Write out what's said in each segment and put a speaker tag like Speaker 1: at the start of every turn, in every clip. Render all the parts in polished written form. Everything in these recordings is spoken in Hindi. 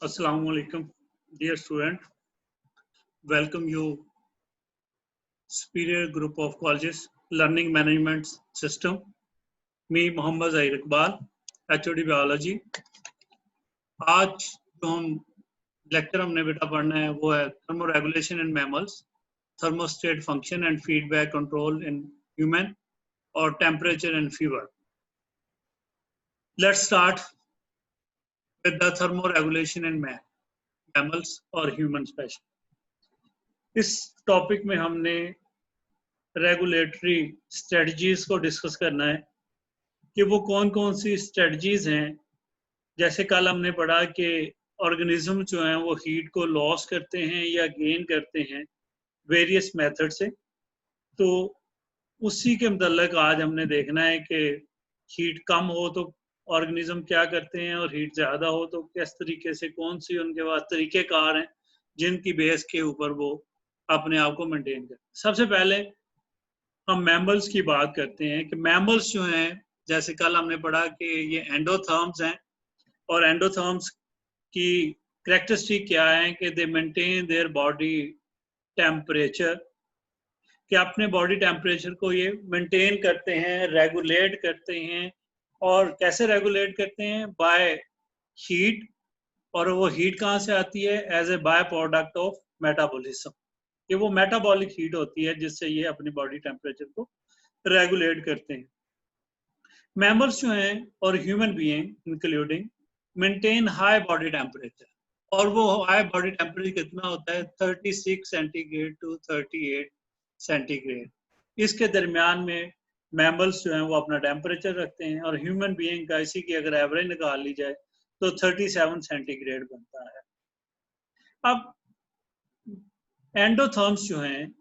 Speaker 1: Assalamu alaikum, dear student. Welcome you, Superior Group of Colleges, Learning Management System. Me, Mohammad Zahir Iqbal, HOD Biology. आज जो हम लेक्चर हमने बेटा पढ़ना है वो है thermoregulation in mammals, thermostat function and feedback control in human और temperature and fever. Let's start with the thermoregulation in mammals और human species. इस टॉपिक में हमने रेगुलेटरी स्ट्रेटजीज को डिस्कस करना है कि वो कौन कौन सी स्ट्रेटजीज हैं. जैसे कल हमने पढ़ा कि ऑर्गेनिज्म जो हैं वो हीट को लॉस करते हैं या गेन करते हैं वेरियस मेथड से. तो उसी के मतलब आज हमने देखना है कि हीट कम हो तो ऑर्गेनिज्म क्या करते हैं और हीट ज़्यादा हो तो किस तरीके से, कौन सी उनके पास तरीक़ेकार हैं जिनकी बेस के ऊपर वो अपने आप को मेंटेन करते हैं. सबसे पहले हम मैमल्स की बात करते हैं कि मैमल्स जो हैं, जैसे कल हमने पढ़ा कि ये एंडोथर्म्स हैं और एंडोथर्म्स की कैरेक्टरिस्टिक क्या है कि दे मेंटेन देयर बॉडी टेम्परेचर, कि अपने बॉडी टेम्परेचर को ये मेंटेन करते हैं, रेगुलेट करते हैं. और कैसे रेगुलेट करते हैं? By heat. और वो हीट कहाँ से आती है? As a by product of metabolism. कि वो मेटाबॉलिक हीट होती है जिससे ये अपनी बॉडी टेम्परेचर को रेगुलेट करते हैं. मैमल्स जो हैं और human being including maintain high body temperature. और वो हाई बॉडी टेम्परेचर कितना होता है? 36 सेंटीग्रेड टू 38 सेंटीग्रेड. इसके दरमियान में मैमल्स जो हैं वो अपना टेम्परेचर रखते हैं. और ह्यूमन बीइंग का इसी की अगर एवरेज निकाल ली जाए तो 37 सेंटीग्रेड बनता है. अब एंडोथर्म्स जो हैं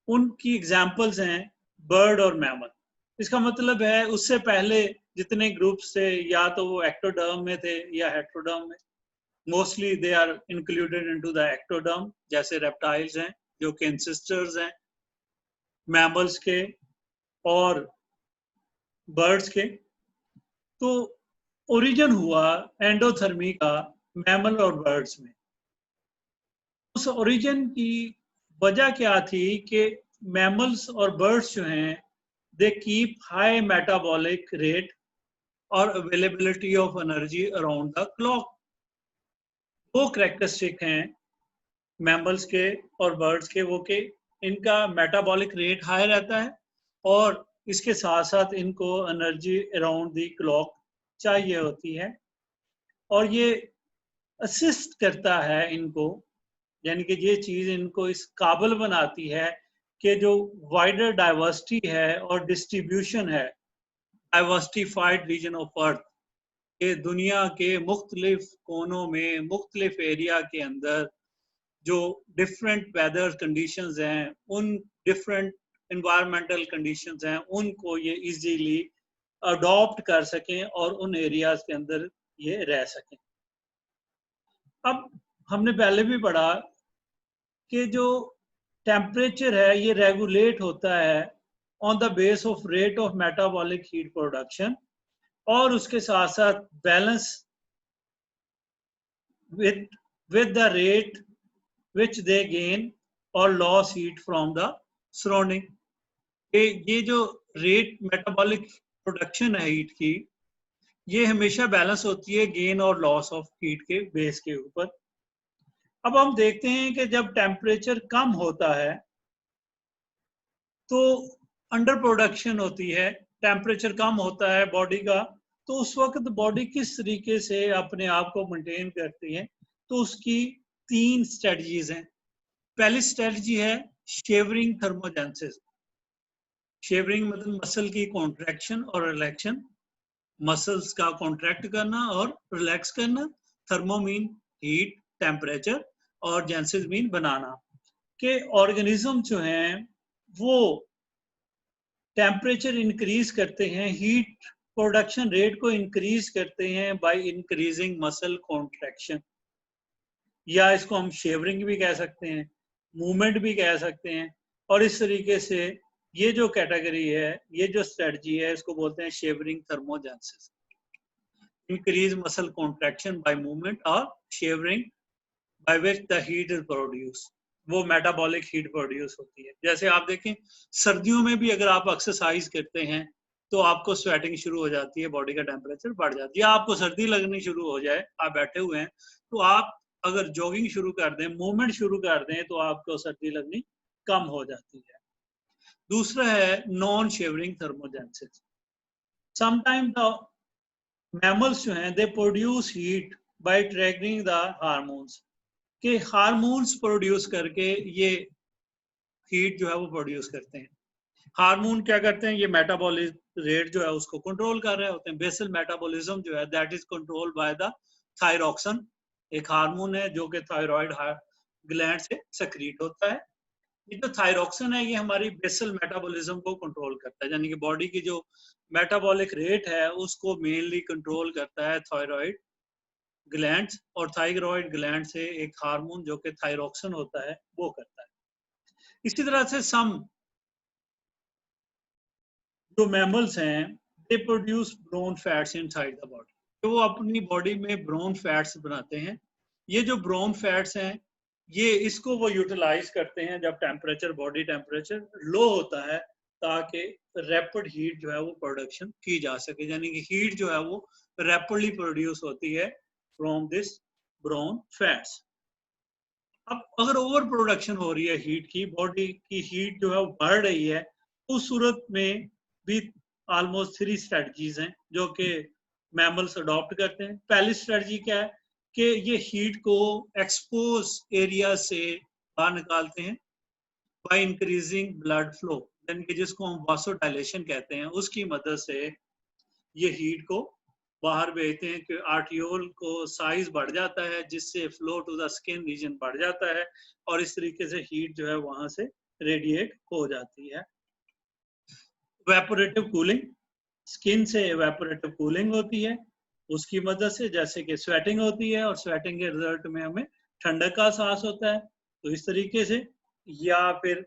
Speaker 1: उनकी एग्जाम्पल्स हैं बर्ड और मैमल. इसका मतलब है उससे पहले जितने ग्रुप्स थे या तो वो एक्टोडर्म में थे या हेट्रोडर्म में. Mostly they are included into the ectoderm. जैसे रेप्टाइल्स हैं जो कि एंसेस्टर्स हैं मैमल्स के और बर्ड्स के. तो ओरिजिन हुआ एंडोथर्मी का मैमल और बर्ड्स में. उस ओरिजिन की वजह क्या थी कि मैमल्स और बर्ड्स जो हैं they keep high metabolic rate और availability of energy around the clock. दो कैरेक्टरिस्टिक हैं मैमल्स के और बर्ड्स के, वो कि इनका मेटाबॉलिक रेट हाई रहता है और इसके साथ साथ इनको एनर्जी अराउंड द क्लॉक चाहिए होती है. और ये असिस्ट करता है इनको, यानी कि ये चीज़ इनको इस काबिल बनाती है कि जो वाइडर डाइवर्सिटी है और डिस्ट्रीब्यूशन है डाइवर्सिफाइड रीजन ऑफ अर्थ के दुनिया के मुख्तलिफ कोनों में मुख्तलिफ एरिया के अंदर जो डिफरेंट वेदर कंडीशंस हैं, उन डिफरेंट इन्वायरमेंटल कंडीशंस हैं, उनको ये इजीली अडॉप्ट कर सकें और उन एरियाज के अंदर ये रह सकें. अब हमने पहले भी पढ़ा कि जो टेम्परेचर है ये रेगुलेट होता है on the base of rate of metabolic heat production और उसके साथ साथ balance with the rate which they gain or loss heat from the surrounding. ये जो रेट मेटाबॉलिक प्रोडक्शन है हीट की, ये हमेशा बैलेंस होती है गेन और लॉस ऑफ हीट के बेस के ऊपर. अब हम देखते हैं कि जब टेम्परेचर कम होता है तो अंडर प्रोडक्शन होती है. टेम्परेचर कम होता है बॉडी का, तो उस वक्त बॉडी किस तरीके से अपने आप को मेंटेन करती है? तो उसकी 3 स्ट्रेटजीज हैं. पहली स्ट्रेटजी है शेवरिंग थर्मोजेनेसिस. शेवरिंग मतलब मसल की कॉन्ट्रैक्शन और रिलैक्शन. मसल्स का कॉन्ट्रैक्ट करना और रिलैक्स करना. थर्मो मीन हीट टेम्परेचर और जेनेसिस मीन बनाना. के ऑर्गेनिज्म जो हैं वो टेम्परेचर इंक्रीज करते हैं, हीट प्रोडक्शन रेट को इंक्रीज करते हैं बाय इंक्रीजिंग मसल कॉन्ट्रैक्शन, या इसको हम शेवरिंग भी कह सकते हैं, मूवमेंट भी कह सकते हैं. और इस तरीके से ये जो कैटेगरी है, ये जो स्ट्रेटजी है, इसको बोलते हैं शेवरिंग thermogenesis. increase muscle contraction by movement or shivering by which the heat is produced. वो मेटाबॉलिक हीट प्रोड्यूस होती है। जैसे आप देखें सर्दियों में भी अगर आप एक्सरसाइज करते हैं तो आपको स्वेटिंग शुरू हो जाती है, बॉडी का टेम्परेचर बढ़ जाती है। आपको सर्दी लगनी शुरू हो जाए, आप बैठे हुए हैं, तो आप अगर जॉगिंग शुरू कर दें, मूवमेंट शुरू कर दें, तो आपको सर्दी लगनी कम हो जाती है। दूसरा है non shivering thermogenesis. Sometime the mammals जो हैं they produce heat by triggering the hormones, कि हार्मोन्स प्रोड्यूस करके ये हीट जो है वो प्रोड्यूस करते हैं। हार्मोन क्या करते हैं, ये मेटाबॉलिक रेट जो है उसको कंट्रोल कर रहे होते हैं। बेसल मेटाबॉलिज्म जो है that is controlled by the thyroxine, एक हार्मोन है जो कि थायराइड ग्लैंड से सेक्रीट होता है। ये जो थायरॉक्सिन है ये हमारी बेसल मेटाबॉलिज्म को कंट्रोल करता है, यानी कि बॉडी की जो मेटाबॉलिक रेट है उसको मेनली कंट्रोल करता है थायराइड ग्लैंड, और थायराइड ग्लैंड से एक हार्मोन जो कि थायरॉक्सिन होता है वो करता है। इसी तरह से सम जो मैमल्स हैं they produce brown fats inside the body, तो वो अपनी बॉडी में ब्रोन फैट्स बनाते हैं। ये जो ब्रोन फैट्स हैं ये इसको वो यूटिलाइज करते हैं जब टेम्परेचर, बॉडी टेम्परेचर लो होता है, ताकि रैपिड हीट जो है वो प्रोडक्शन की जा सके, यानी कि हीट जो है वो रैपिडली प्रोड्यूस होती है फ्रॉम दिस ब्रोन फैट्स। अब अगर ओवर प्रोडक्शन हो रही है हीट की, बॉडी की हीट जो है वो बढ़ रही है, उस सूरत में भी ऑलमोस्ट 3 स्ट्रेटजीज हैं जो कि मैमल्स अडॉप्ट करते हैं। पहली स्ट्रेटजी क्या है कि ये हीट को एक्सपोज एरिया से बाहर निकालते हैं बाय इंक्रीजिंग ब्लड फ्लो, यानी कि जिसको हम वासोडाइलेशन कहते हैं, उसकी मदद से ये हीट को बाहर भेजते हैं कि आर्टियोल को साइज बढ़ जाता है, जिससे flow to the skin region बढ़ जाता है और इस तरीके से हीट जो है वहां से रेडिएट हो जाती है। इवेपोरेटिव कूलिंग, स्किन से इवेपोरेटिव कूलिंग होती है, उसकी मदद से जैसे कि स्वेटिंग होती है और स्वेटिंग के रिजल्ट में हमें ठंडक का एहसास होता है। तो इस तरीके से, या फिर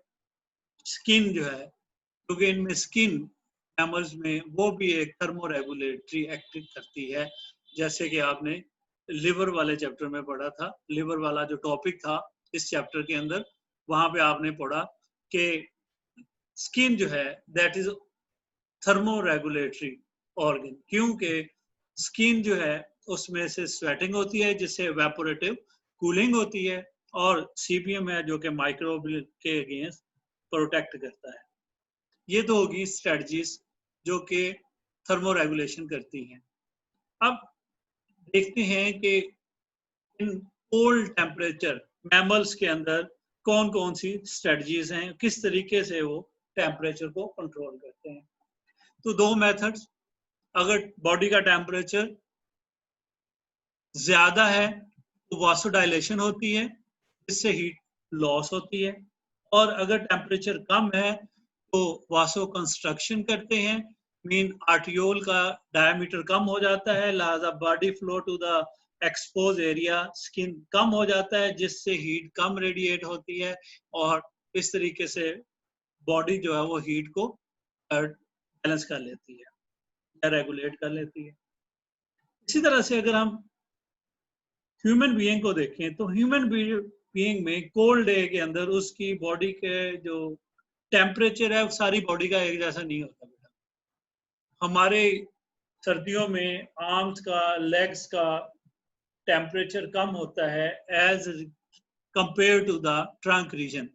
Speaker 1: स्किन जो है, क्योंकि इनमें स्किन मैमल्स में वो भी एक थर्मोरेगुलेटरी एक्ट करती है, जैसे कि आपने लिवर वाले चैप्टर में पढ़ा था, लिवर वाला जो टॉपिक था इस चैप्टर के अंदर, वहां पे आपने पढ़ा कि स्किन जो है दैट इज थर्मोरेगुलेटरी ऑर्गन, क्योंकि स्किन जो है उसमें से स्वेटिंग होती है जिससे इवेपोरेटिव कूलिंग होती है, और सीपीएम है जो कि माइक्रोब के अगेंस्ट प्रोटेक्ट करता है। ये तो होगी स्ट्रेटजीज जो कि थर्मोरेगुलेशन करती हैं। अब देखते हैं कि इन कोल्ड टेम्परेचर मैमल्स के अंदर कौन कौन सी स्ट्रेटजीज हैं, किस तरीके से वो टेम्परेचर को कंट्रोल करते हैं। तो 2 मेथड्स, अगर बॉडी का टेम्परेचर ज्यादा है तो वासोडाइलेशन होती है जिससे हीट लॉस होती है, और अगर टेम्परेचर कम है तो वासो कंस्ट्रक्शन करते हैं, मीन आर्टियोल का डायमीटर कम हो जाता है, लिहाजा body flow to the expose area skin कम हो जाता है, जिससे हीट कम रेडिएट होती है और इस तरीके से बॉडी जो है वो हीट को बैलेंस कर लेती है या रेगुलेट कर लेती है। इसी तरह से अगर हम ह्यूमन बीइंग को देखें तो ह्यूमन बीइंग में कोल्ड डे के अंदर उसकी बॉडी के जो टेम्परेचर है सारी बॉडी का एक जैसा नहीं होता बेटा। हमारे सर्दियों में आर्म्स का, लेग्स का टेम्परेचर कम होता है as compare to the trunk region.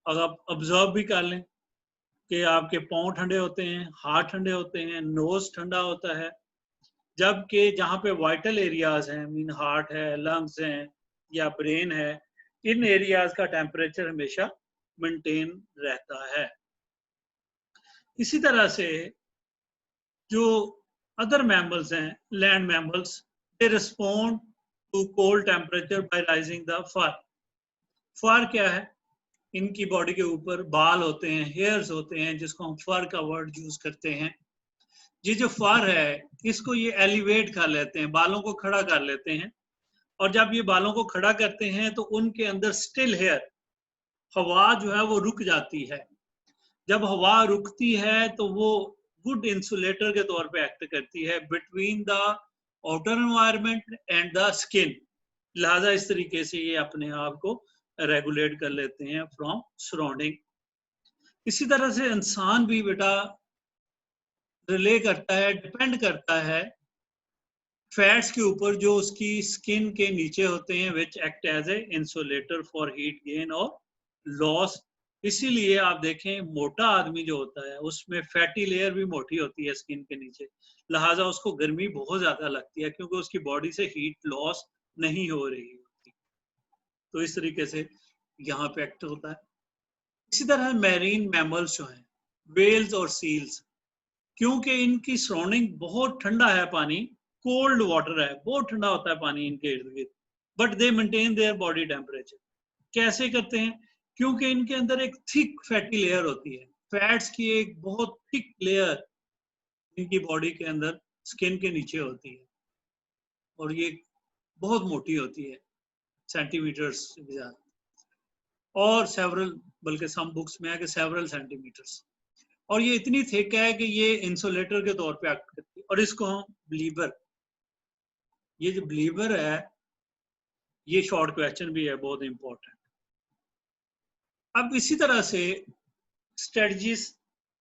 Speaker 1: अगर आप ऑब्जर्व भी कर लें कि आपके पाँव ठंडे होते हैं, हाथ ठंडे होते हैं, नोज ठंडा होता है, जबकि जहाँ पे वाइटल एरियाज हैं, मीन हार्ट है, लंग्स हैं या ब्रेन है, इन एरियाज का टेम्परेचर हमेशा मेंटेन रहता है। इसी तरह से जो अदर मैमल्स हैं, land mammals, they respond to cold temperature by raising the fur. Fur क्या है, इनकी बॉडी के ऊपर बाल होते हैं, हेयर्स होते हैं, जिसको हम फर का वर्ड यूज करते हैं। ये जो फर है इसको ये एलिवेट कर लेते हैं, बालों को खड़ा कर लेते हैं, और जब ये बालों को खड़ा करते हैं तो उनके अंदर स्टिल हेयर, हवा जो है वो रुक जाती है। जब हवा रुकती है तो वो गुड इंसुलेटर के तौर पे एक्ट करती है between the outer environment and the skin. लिहाजा इस तरीके से ये अपने आप को रेगुलेट कर लेते हैं फ्रॉम सराउंडिंग। इसी तरह से इंसान भी बेटा रिले करता है, डिपेंड करता है फैट्स के ऊपर जो उसकी स्किन के नीचे होते हैं, which act as a insulator for heat gain और लॉस। इसीलिए आप देखें मोटा आदमी जो होता है उसमें फैटी लेयर भी मोटी होती है स्किन के नीचे, लिहाजा उसको गर्मी बहुत ज्यादा लगती है क्योंकि उसकी बॉडी से हीट लॉस नहीं हो रही होती। तो इस तरीके से यहाँ पे एक्ट होता है। इसी तरह मैरीन मैमल्स जो हैं, वेल्स और सील्स, क्योंकि इनकी सराउंडिंग बहुत ठंडा है, पानी कोल्ड वाटर है, बहुत ठंडा होता है पानी इनके इर्द गिर्द, but they maintain their body temperature. कैसे करते हैं? क्योंकि इनके अंदर एक थिक फैटी लेयर होती है, फैट्स की एक बहुत थिक लेयर इनकी बॉडी के अंदर स्किन के नीचे होती है, और ये बहुत मोटी होती है, सेंटीमीटर्स से ज्यादा, और सेवरल, बल्कि सम बुक्स में है कि सेवरल सेंटीमीटर्स। और ये इतनी थिक है कि ये इंसुलेटर के तौर पे एक्ट करती है। और इसको हम ब्लीबर, ये जो ब्लीबर है, ये शॉर्ट क्वेश्चन भी है बहुत इंपॉर्टेंट। अब इसी तरह से strategies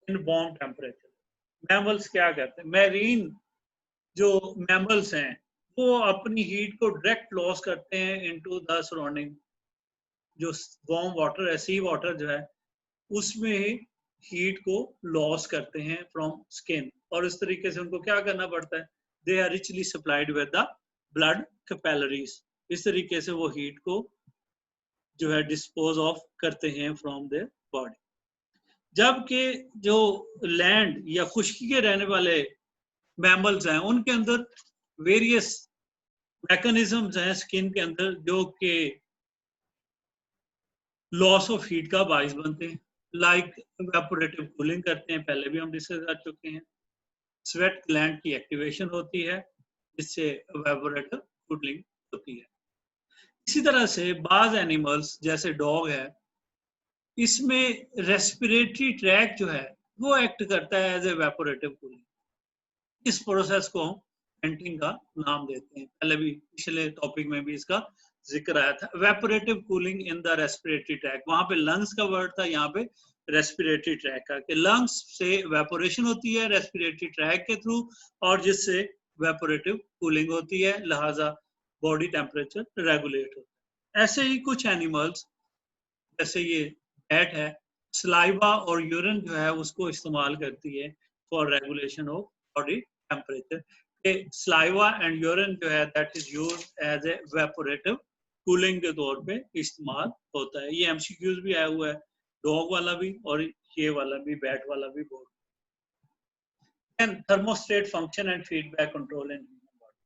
Speaker 1: in warm temperature, mammals क्या करते हैं? मैरीन जो मैमल्स हैं वो अपनी हीट को डायरेक्ट लॉस करते हैं इनटू द सराउंडिंग। जो वार्म वाटर है, सी वाटर जो है, उसमें हीट को लॉस करते हैं फ्रॉम स्किन, और इस तरीके से उनको क्या करना पड़ता है? They are richly supplied with the blood capillaries. इस तरीके से वो हीट को जो है डिस्पोज ऑफ करते हैं फ्रॉम देयर बॉडी। जबकि जो लैंड या खुश्की के रहने वाले मैमल्स हैं उनके अंदर वेरियस मैकेनिज्म्स हैं स्किन के अंदर जो कि लॉस ऑफ हीट का बाइस बनते हैं। लाइक इवेपोरेटिव कूलिंग करते हैं, पहले भी हम डिस्कस कर चुके हैं। स्वेट ग्लैंड की एक्टिवेशन होती है जिससे इवेपोरेटिव कूलिंग होती है। इसी तरह से बाज एनिमल्स जैसे डॉग है, इसमें रेस्पिरेटरी ट्रैक जो है वो एक्ट करता है एज इवेपोरेटिव कूलिंग। इस प्रोसेस को हम वेंटिंग का नाम देते हैं, पहले भी पिछले टॉपिक में भी इसका जिक्र आया था। Evaporative cooling in the respiratory tract, वहां पे लंग्स का वर्ड था, यहाँ पे रेस्पिरेटरी ट्रैक का, कि लंग्स से इवेपोरेशन होती है रेस्पिरेटरी ट्रैक के थ्रू, और जिससे इवेपोरेटिव कूलिंग होती है, लिहाजा बॉडी टेम्परेचर रेगुलेट होता है। ऐसे ही कुछ एनिमल्स जैसे ये बैट है, सलाइवा और यूरिन जो है उसको इस्तेमाल करती है for regulation of body temperature. Saliva and urine जो है that is used as a evaporative cooling के तौर पे इस्तेमाल होता है। ये एमसीक्यूज भी आया हुआ है, डॉग वाला भी और ये वाला भी, बैट वाला भी बोल। Thermostat function and feedback control in human body.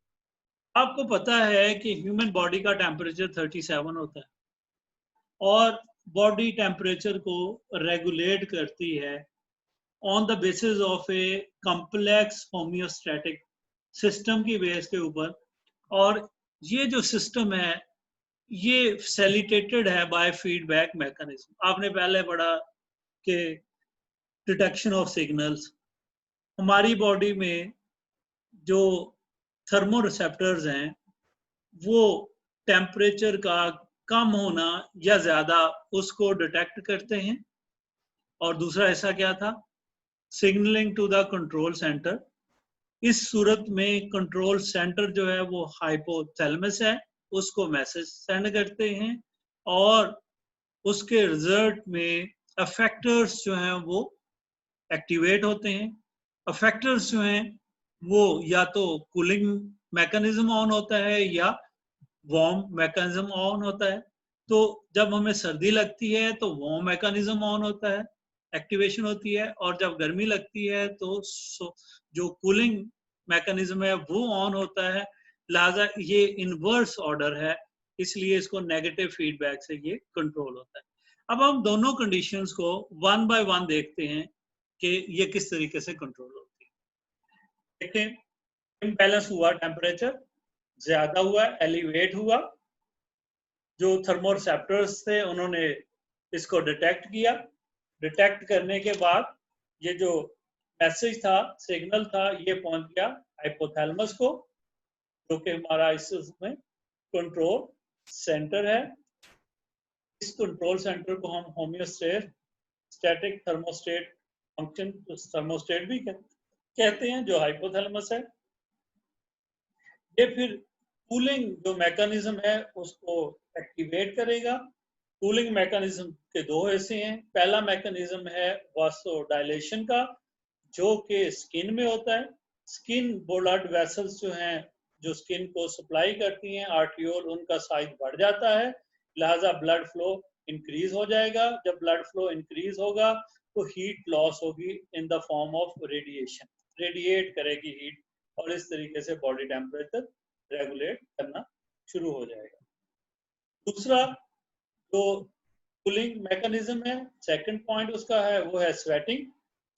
Speaker 1: आपको पता है कि ह्यूमन बॉडी का टेम्परेचर 37 होता है, और बॉडी टेम्परेचर को रेगुलेट करती है on the basis of a complex homeostatic system की बेस के ऊपर। और ये जो सिस्टम है ये फैसिलिटेटेड है बाय फीडबैक मैकेनिज्म। आपने पहले पढ़ा कि डिटेक्शन ऑफ सिग्नल्स, हमारी बॉडी में जो थर्मो रिसेप्टर्स हैं वो टेम्परेचर का कम होना या ज्यादा उसको डिटेक्ट करते हैं। और दूसरा हिस्सा क्या था? Signalling to the control centre. इस सूरत में कंट्रोल सेंटर जो है वो हाइपोथैलेमस है, उसको मैसेज सेंड करते हैं, और उसके रिजल्ट में अफेक्टर्स जो हैं वो एक्टिवेट होते हैं। अफेक्टर्स जो हैं वो या तो कूलिंग मैकेनिज्म ऑन होता है या वार्म मैकेनिज्म ऑन होता है। तो जब हमें सर्दी लगती है तो वार्म मैकेनिज्म ऑन होता है, एक्टिवेशन होती है, और जब गर्मी लगती है तो जो कूलिंग मैकेनिज्म है वो ऑन होता है। लिहाजा ये इनवर्स ऑर्डर है, इसलिए इसको नेगेटिव फीडबैक से ये कंट्रोल होता है। अब हम दोनों कंडीशंस को वन बाय वन देखते हैं कि ये किस तरीके से कंट्रोल होती है। देखें, इम्बैलेंस हुआ, टेम्परेचर ज्यादा हुआ, एलिवेट हुआ, जो थर्मोरिसेप्टर्स थे उन्होंने इसको डिटेक्ट किया। डिटेक्ट करने के बाद ये जो मैसेज था, सिग्नल था, ये पहुंच गया हाइपोथैलेमस को, जो कि हमारा इसमें कंट्रोल सेंटर है। इस कंट्रोल सेंटर को हम होम्योस्टेट, स्टैटिक थर्मोस्टेट फंक्शन, थर्मोस्टेट भी कहते हैं, जो हाइपोथैलेमस है। ये फिर कूलिंग जो मैकेनिज्म है उसको एक्टिवेट करेगा। कूलिंग मैकेनिज्म के दो हिस्से हैं। पहला मैकेनिज्म है वासोडाइलेशन का, जो कि स्किन में होता है। स्किन ब्लड वेसल्स जो हैं, जो स्किन को सप्लाई करती हैं, आर्टियोल, उनका साइज बढ़ जाता है, लिहाजा ब्लड फ्लो इंक्रीज हो जाएगा। जब ब्लड फ्लो इंक्रीज होगा तो हीट लॉस होगी in the form of radiation, radiate करेगी हीट, और इस तरीके से बॉडी टेम्परेचर रेगुलेट करना शुरू हो जाएगा। दूसरा जो कूलिंग मैकेनिज्म है, सेकंड पॉइंट उसका है, वो है स्वेटिंग।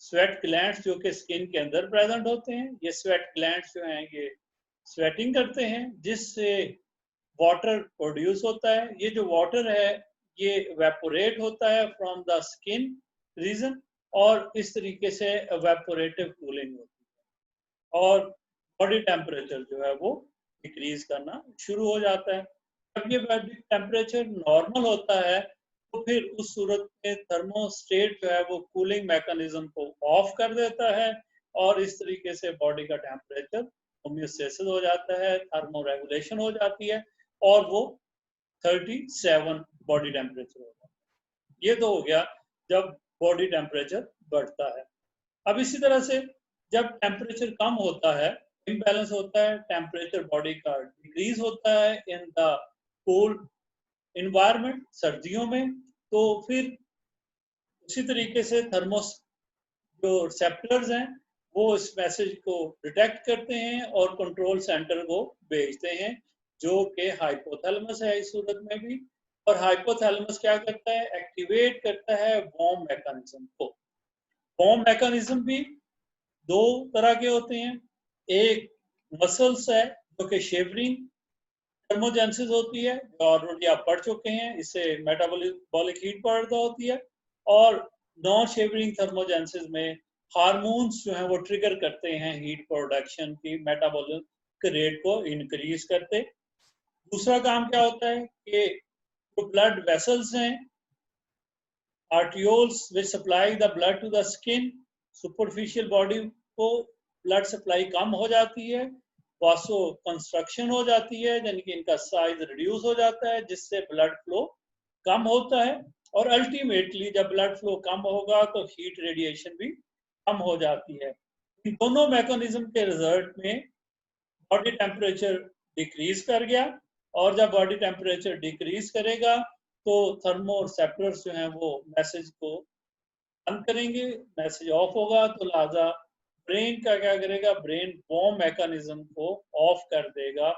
Speaker 1: स्वेट ग्लैंड्स जो कि स्किन के अंदर प्रेजेंट होते हैं, ये स्वेट ग्लैंड्स जो हैं ये स्वेटिंग करते हैं, जिससे वाटर प्रोड्यूस होता है। ये जो वाटर है ये वेपोरेट होता है फ्रॉम द स्किन रीजन, और इस तरीके से वेपोरेटिव कूलिंग होती है, और बॉडी टेम्परेचर जो है वो डिक्रीज करना शुरू हो जाता है। जब ये बॉडी टेम्परेचर नॉर्मल होता है तो फिर उस सूरत में थर्मोस्टेट जो है वो कूलिंग मैकेनिज्म को ऑफ कर देता है, और इस तरीके से बॉडी का टेम्परेचर होम्योस्टेसिस हो जाता है, थर्मो रेगुलेशन हो जाती है, और वो 37 बॉडी टेम्परेचर होता है। ये तो हो गया जब बॉडी टेम्परेचर बढ़ता है। अब इसी तरह से जब टेम्परेचर कम होता है, इम्बैलेंस होता है, टेम्परेचर बॉडी का डिक्रीज होता है इन द कूल इन्वायरमेंट, सर्दियों में, तो फिर उसी तरीके से थर्मोस जो रिसेप्टर्स हैं वो इस मैसेज को डिटेक्ट करते हैं और कंट्रोल सेंटर को भेजते हैं, जो कि हाइपोथैलेमस है इस सूरत में भी। और हाइपोथैलेमस क्या करता है, एक्टिवेट करता है वॉर्म मैकेनिज्म को। वॉर्म मैकेनिज्म भी दो तरह के होते हैं। एक मसल्स है जो कि शेवरिंग थर्मोजेंसिस होती है, जो ऑलरेडी आप पढ़ चुके हैं, इससे मेटाबॉलिक हीट पैदा होती है। और नॉन शेवरिंग थर्मोजेंसिस में हार्मोन्स जो हैं वो ट्रिगर करते हैं हीट प्रोडक्शन की, मेटाबॉलिक रेट को इंक्रीज करते। दूसरा काम क्या होता है कि जो ब्लड वेसल्स हैं, arterioles which supply the blood to the skin, superficial body को ब्लड सप्लाई कम हो जाती है, वासो कंस्ट्रक्शन हो जाती है, यानी कि इनका साइज रिड्यूस हो जाता है, जिससे ब्लड फ्लो कम होता है। और अल्टीमेटली जब ब्लड फ्लो कम होगा तो हीट रेडिएशन भी कम हो जाती है। इन दोनों मैकेनिज्म के रिजल्ट में बॉडी टेम्परेचर डिक्रीज कर गया, और जब बॉडी टेम्परेचर डिक्रीज करेगा तो थर्मो रिसेप्टर्स जो हैं वो मैसेज को बंद करेंगे, मैसेज ऑफ होगा, तो लिहाजा ब्रेन का क्या करेगा, ब्रेन वॉर्म मैकेनिज्म को ऑफ कर देगा।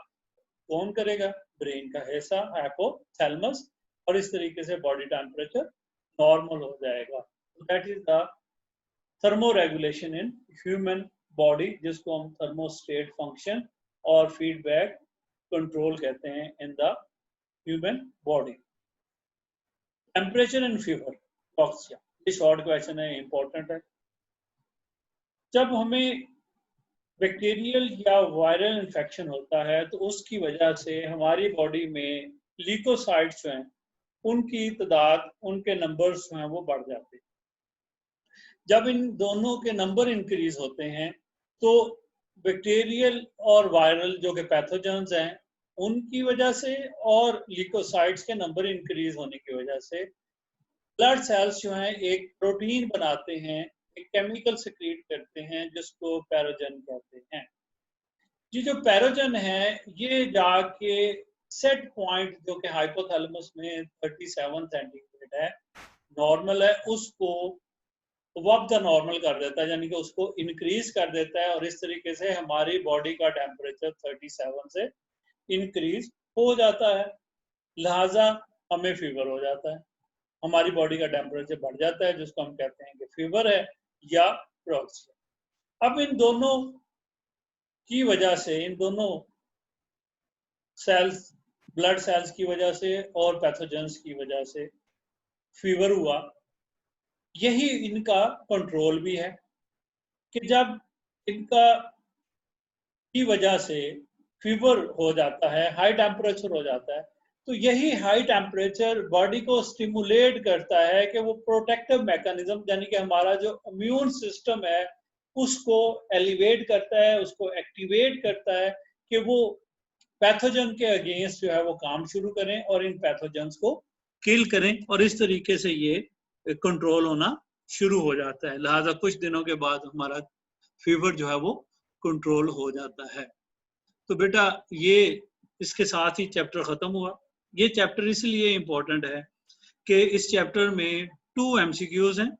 Speaker 1: कौन करेगा, ब्रेन का हिस्सा हाइपोथैलेमस, और इस तरीके से बॉडी टेम्परेचर नॉर्मल हो जाएगा। That is the thermo regulation in human body, जिसको हम थर्मोस्टेट फंक्शन और फीडबैक कंट्रोल कहते हैं in the human body. Temperature and fever, ये शॉर्ट क्वेश्चन है, इंपॉर्टेंट है। जब हमें बैक्टीरियल या वायरल इन्फेक्शन होता है तो उसकी वजह से हमारी बॉडी में ल्यूकोसाइट्स जो हैं उनकी तादाद, उनके नंबर्स जो हैं वो बढ़ जाते हैं। जब इन दोनों के नंबर इंक्रीज होते हैं तो बैक्टीरियल और वायरल जो कि पैथोजेंस हैं उनकी वजह से, और ल्यूकोसाइट्स के नंबर इंक्रीज होने की वजह से ब्लड सेल्स जो हैं एक प्रोटीन बनाते हैं, एक केमिकल सिक्रीट करते हैं जिसको पैरोजन कहते हैं। ये जो पैरोजन है ये जाके सेट पॉइंट जो कि हाइपोथैलेमस में 37 सेंटीग्रेड है, नॉर्मल है, उसको अब द नॉर्मल कर देता है, यानी कि उसको इंक्रीज कर देता है, और इस तरीके से हमारी बॉडी का टेम्परेचर 37 से इंक्रीज हो जाता है, लिहाजा हमें फीवर हो जाता है, हमारी बॉडी का टेम्परेचर बढ़ जाता है, जिसको हम कहते हैं कि फीवर है या प्रोक्सिया। अब इन दोनों की वजह से, इन दोनों सेल्स, ब्लड सेल्स की वजह से और पैथोजेंस की वजह से फीवर हुआ, यही इनका कंट्रोल भी है। कि जब इनका की वजह से फीवर हो जाता है, हाई टेम्परेचर हो जाता है, तो यही हाई टेम्परेचर बॉडी को स्टिमुलेट करता है कि वो प्रोटेक्टिव मैकेनिज्म यानी कि हमारा जो इम्यून सिस्टम है उसको एलिवेट करता है, उसको एक्टिवेट करता है कि वो पैथोजन के अगेंस्ट जो है वो काम शुरू करें और इन पैथोजन्स को किल करें, और इस तरीके से ये कंट्रोल होना शुरू हो जाता है। लिहाजा कुछ दिनों के बाद हमारा फीवर जो है वो कंट्रोल हो जाता है। तो बेटा ये इसके साथ ही चैप्टर खत्म हुआ। ये चैप्टर इसलिए इम्पोर्टेंट है कि इस चैप्टर में 2 MCQs हैं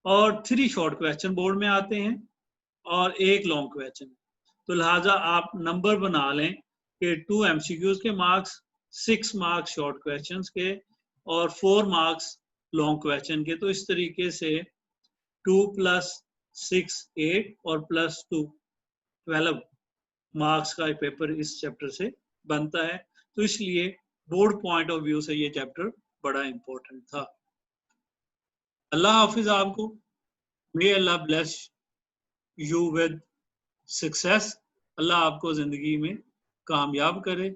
Speaker 1: और 3 शॉर्ट क्वेश्चन बोर्ड में आते हैं और 1 लॉन्ग क्वेश्चन। तो लिहाजा आप नंबर बना लें कि 2 MCQs के मार्क्स, 6 मार्क्स शॉर्ट क्वेश्चन के और 4 मार्क्स लॉन्ग क्वेश्चन के। तो इस तरीके से 2 + 6 8 और +2 12 मार्क्स का पेपर इस चैप्टर से बनता है। तो इसलिए बोर्ड पॉइंट ऑफ व्यू से ये चैप्टर बड़ा इंपॉर्टेंट था। अल्लाह हाफिज आपको। मे अल्लाह ब्लेस यू विद सक्सेस। अल्लाह आपको जिंदगी में कामयाब करे।